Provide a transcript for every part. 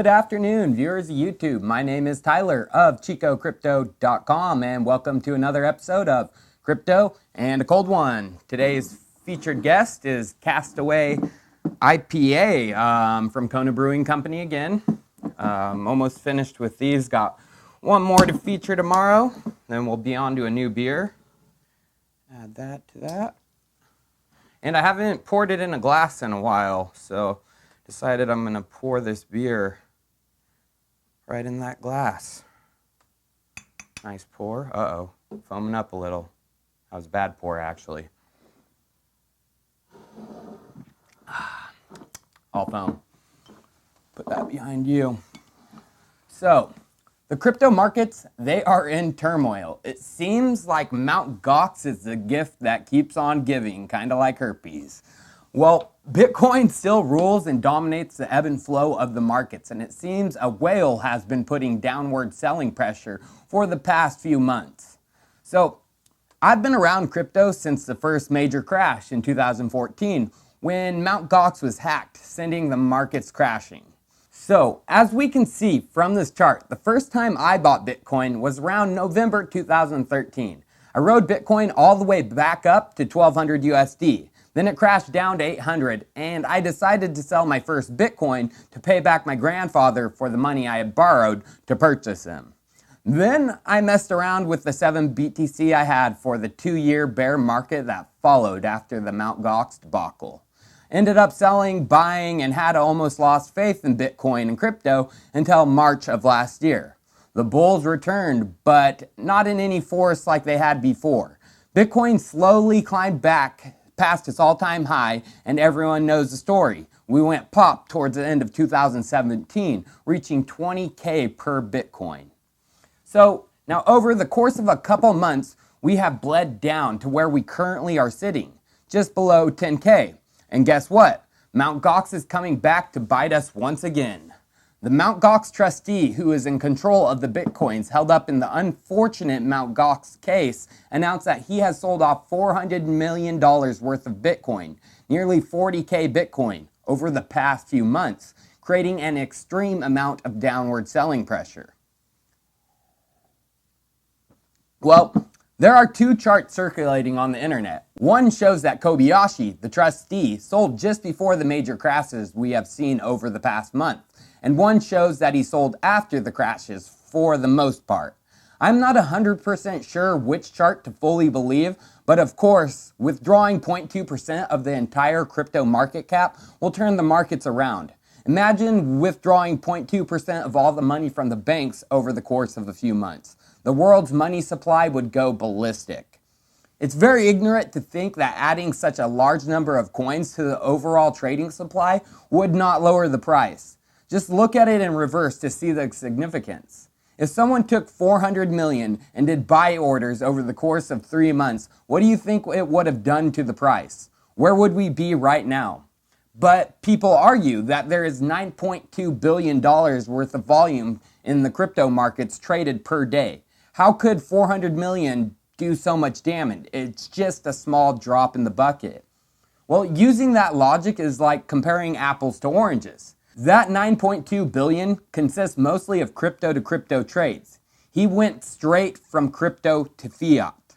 Good afternoon, viewers of YouTube. My name is Tyler of ChicoCrypto.com, and welcome to another episode of Crypto and a Cold One. Today's featured guest is Castaway IPA from Kona Brewing Company again. Almost finished with these. Got one more to feature tomorrow. Then we'll be on to a new beer. Add that to that. And I haven't poured it in a glass in a while, so decided I'm going to pour this beer right in that glass. Nice pour. Uh-oh, foaming up a little. That was a bad pour, actually. All foam. Put that behind you. So, the crypto markets, they are in turmoil. It seems like Mt. Gox is the gift that keeps on giving, kind of like herpes. Well, Bitcoin still rules and dominates the ebb and flow of the markets, and it seems a whale has been putting downward selling pressure for the past few months. So, I've been around crypto since the first major crash in 2014, when Mt. Gox was hacked, sending the markets crashing. So, as we can see from this chart, the first time I bought Bitcoin was around November 2013. I rode Bitcoin all the way back up to 1200 USD. Then it crashed down to 800, and I decided to sell my first Bitcoin to pay back my grandfather for the money I had borrowed to purchase him. Then I messed around with the 7 BTC I had for the 2-year bear market that followed after the Mt. Gox debacle. Ended up selling, buying, and had almost lost faith in Bitcoin and crypto until March of last year. The bulls returned, but not in any force like they had before. Bitcoin slowly climbed back past its all-time high, and everyone knows the story. We went pop towards the end of 2017, reaching 20K per Bitcoin. So now over the course of a couple months, we have bled down to where we currently are sitting, just below 10K. And guess what? Mt. Gox is coming back to bite us once again. The Mt. Gox trustee, who is in control of the Bitcoins held up in the unfortunate Mt. Gox case, announced that he has sold off $400 million worth of Bitcoin, nearly 40K Bitcoin, over the past few months, creating an extreme amount of downward selling pressure. Well, there are 2 charts circulating on the internet. One shows that Kobayashi, the trustee, sold just before the major crashes we have seen over the past month, and one shows that he sold after the crashes for the most part. I'm not 100% sure which chart to fully believe, but of course, withdrawing 0.2% of the entire crypto market cap will turn the markets around. Imagine withdrawing 0.2% of all the money from the banks over the course of a few months. The world's money supply would go ballistic. It's very ignorant to think that adding such a large number of coins to the overall trading supply would not lower the price. Just look at it in reverse to see the significance. If someone took 400 million and did buy orders over the course of 3 months, what do you think it would have done to the price? Where would we be right now? But people argue that there is $9.2 billion worth of volume in the crypto markets traded per day. How could 400 million do so much damage? It's just a small drop in the bucket. Well, using that logic is like comparing apples to oranges. That 9.2 billion consists mostly of crypto-to-crypto trades. He went straight from crypto to fiat.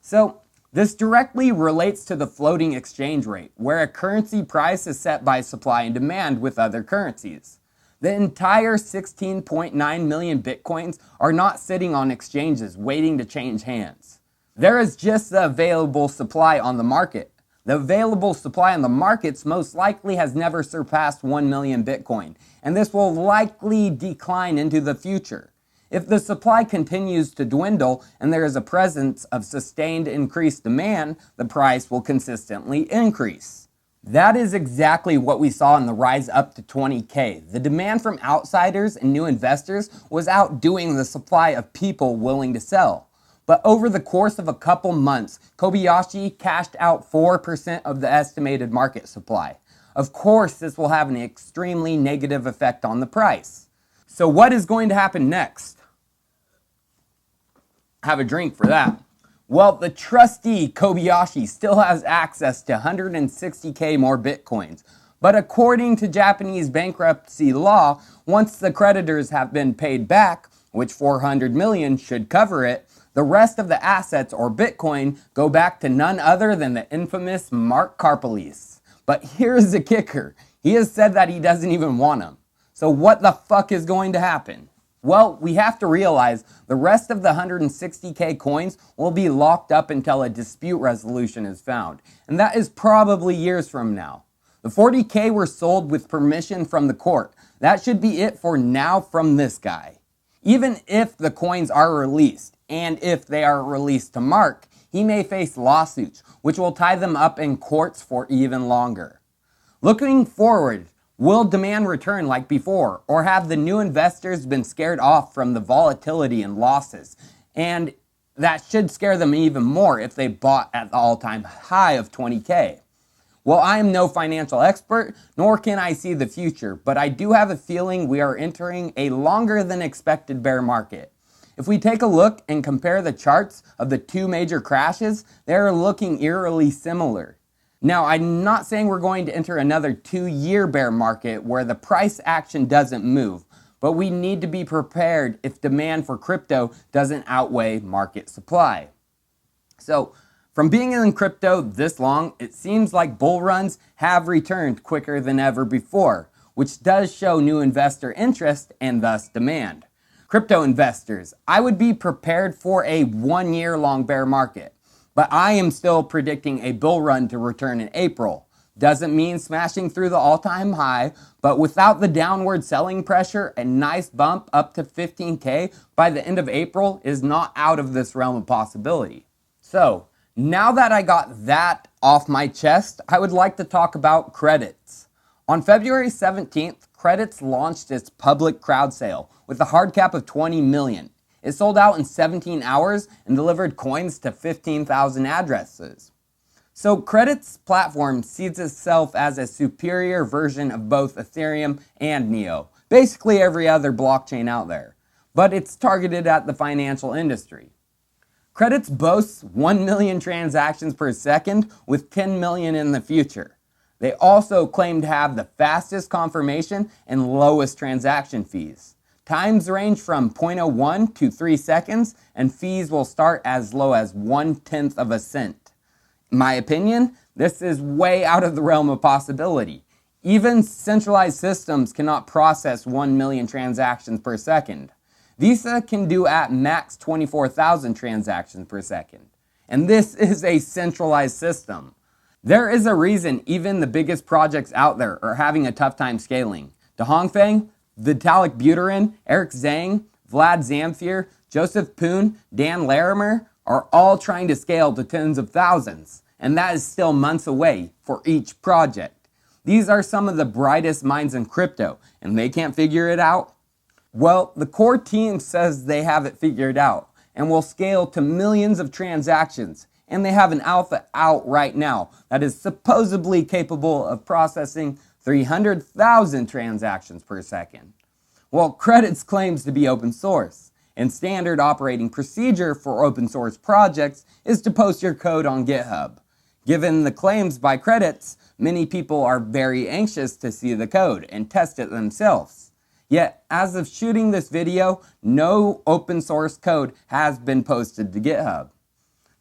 So, this directly relates to the floating exchange rate, where a currency price is set by supply and demand with other currencies. The entire 16.9 million Bitcoins are not sitting on exchanges waiting to change hands. There is just the available supply on the market. The available supply on the markets most likely has never surpassed 1 million Bitcoin, and this will likely decline into the future. If the supply continues to dwindle and there is a presence of sustained increased demand, the price will consistently increase. That is exactly what we saw in the rise up to 20K. The demand from outsiders and new investors was outdoing the supply of people willing to sell. But over the course of a couple months, Kobayashi cashed out 4% of the estimated market supply. Of course, this will have an extremely negative effect on the price. So what is going to happen next? Have a drink for that. Well, the trustee, Kobayashi, still has access to 160K more Bitcoins, But according to Japanese bankruptcy law, once the creditors have been paid back, which 400 million should cover it, the rest of the assets or Bitcoin go back to none other than the infamous Mark Karpeles. But here's the kicker. He has said that he doesn't even want them. So what the fuck is going to happen? Well, we have to realize the rest of the 160k coins will be locked up until a dispute resolution is found. And that is probably years from now. The 40k were sold with permission from the court. That should be it for now from this guy. Even if the coins are released, and if they are released to Mark, he may face lawsuits, which will tie them up in courts for even longer. Looking forward, will demand return like before, or have the new investors been scared off from the volatility and losses? And that should scare them even more if they bought at the all-time high of 20k. Well, I am no financial expert, nor can I see the future, but I do have a feeling we are entering a longer than expected bear market. If we take a look and compare the charts of the two major crashes, they are looking eerily similar. Now, I'm not saying we're going to enter another 2-year bear market where the price action doesn't move, but we need to be prepared if demand for crypto doesn't outweigh market supply. So, from being in crypto this long, it seems like bull runs have returned quicker than ever before, which does show new investor interest and thus demand. Crypto investors, I would be prepared for a 1-year-long bear market, but I am still predicting a bull run to return in April. Doesn't mean smashing through the all-time high, but without the downward selling pressure, a nice bump up to 15k by the end of April is not out of this realm of possibility. So, now that I got that off my chest, I would like to talk about credits. On February 17th, Credits launched its public crowd sale with a hard cap of 20 million. It sold out in 17 hours and delivered coins to 15,000 addresses. So Credits platform sees itself as a superior version of both Ethereum and Neo, basically every other blockchain out there, but it's targeted at the financial industry. Credits boasts 1 million transactions per second with 10 million in the future. They also claim to have the fastest confirmation and lowest transaction fees. Times range from 0.01 to 3 seconds, and fees will start as low as 1/10 of a cent. In my opinion, this is way out of the realm of possibility. Even centralized systems cannot process 1 million transactions per second. Visa can do at max 24,000 transactions per second. And this is a centralized system. There is a reason even the biggest projects out there are having a tough time scaling. De Hongfeng, Vitalik Buterin, Eric Zhang, Vlad Zamfir, Joseph Poon, Dan Larimer are all trying to scale to tens of thousands. And that is still months away for each project. These are some of the brightest minds in crypto, and they can't figure it out. Well, the core team says they have it figured out and will scale to millions of transactions. And they have an alpha out right now that is supposedly capable of processing 300,000 transactions per second. Well, Credits claims to be open source, and standard operating procedure for open source projects is to post your code on GitHub. Given the claims by Credits, many people are very anxious to see the code and test it themselves. Yet, as of shooting this video, no open source code has been posted to GitHub.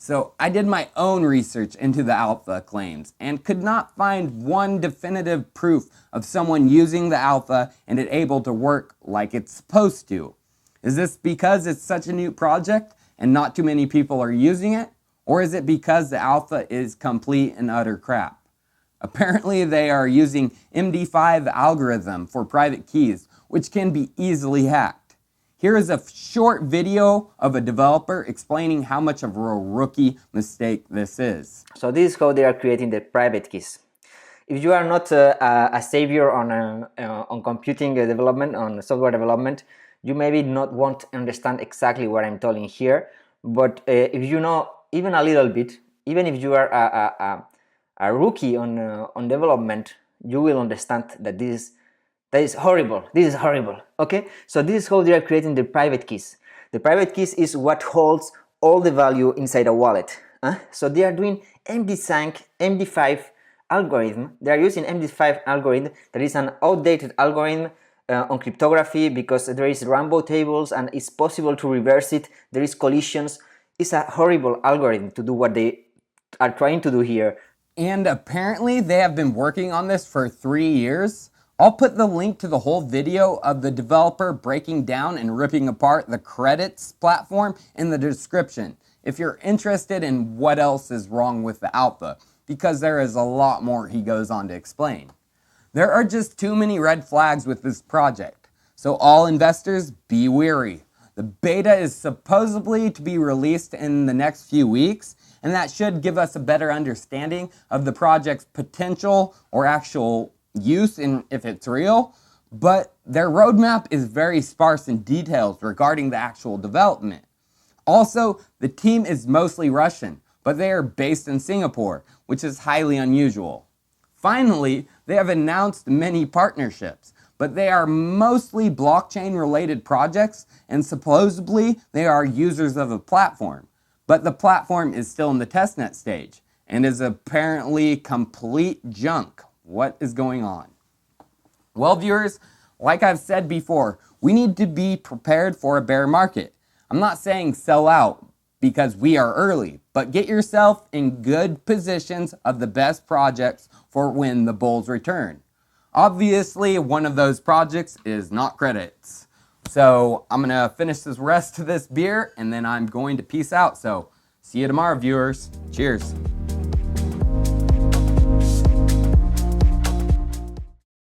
So I did my own research into the alpha claims and could not find one definitive proof of someone using the alpha and it able to work like it's supposed to. Is this because it's such a new project and not too many people are using it? Or is it because the alpha is complete and utter crap? Apparently they are using MD5 algorithm for private keys, which can be easily hacked. Here is a short video of a developer explaining how much of a rookie mistake this is. So this is how they are creating the private keys. If you are not a savior on computing development, on software development, you maybe not won't understand exactly what I'm telling here. But if you know even a little bit, even if you are a rookie on development, you will understand that this is horrible. This is horrible. Okay, so this is how they are creating the private keys. The private keys is what holds all the value inside a wallet. So they are doing MD5 algorithm. They are using MD5 algorithm that is an outdated algorithm on cryptography because there is rainbow tables and it's possible to reverse it. There is collisions. It's a horrible algorithm to do what they are trying to do here. And apparently they have been working on this for 3 years. I'll put the link to the whole video of the developer breaking down and ripping apart the credits platform in the description if you're interested in what else is wrong with the alpha, because there is a lot more he goes on to explain. There are just too many red flags with this project, so all investors be wary. The beta is supposedly to be released in the next few weeks, and that should give us a better understanding of the project's potential or actual use and if it's real, but their roadmap is very sparse in details regarding the actual development. Also, the team is mostly Russian, but they are based in Singapore, which is highly unusual. Finally, they have announced many partnerships, but they are mostly blockchain-related projects, and supposedly they are users of a platform. But the platform is still in the testnet stage and is apparently complete junk. What is going on? Well, viewers, like I've said before, we need to be prepared for a bear market. I'm not saying sell out because we are early, but get yourself in good positions of the best projects for when the bulls return. Obviously, one of those projects is not credits. So I'm going to finish the rest of this beer and then I'm going to peace out. So see you tomorrow, viewers. Cheers.